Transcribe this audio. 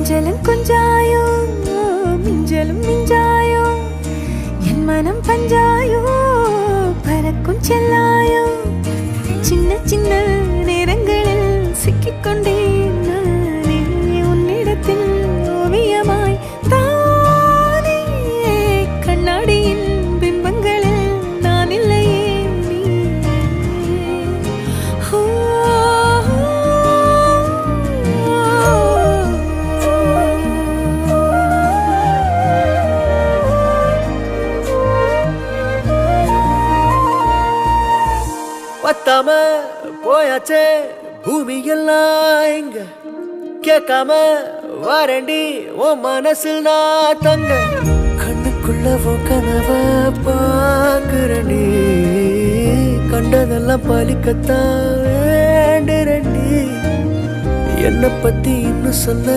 கொஞ்சலும் கொஞ்சாயோ மிஞ்சலும் மிஞ்சாயோ என் மனம் பஞ்சாயோ பறக்கும் செல்லாயோ சின்ன சின்ன நேரங்களில் சிக்கிக்கொண்டேன் நானே உன்னிடத்தில் ஓவியமாய் தானே கண்ணாடியின் பிம்பங்களில் நான் இல்லையே நீ பத்தாம போயாச்சே பூமி எல்லாம் இங்க கேட்காம வாரண்டி உன் மனசில் நான் தங்க கண்ணுக்குள்ள கனவ பாக்குறண்டி கண்டதெல்லாம் பலிக்கத்தான் வேண்டுறண்டி என்னை பத்தி இன்னும் சொல்ல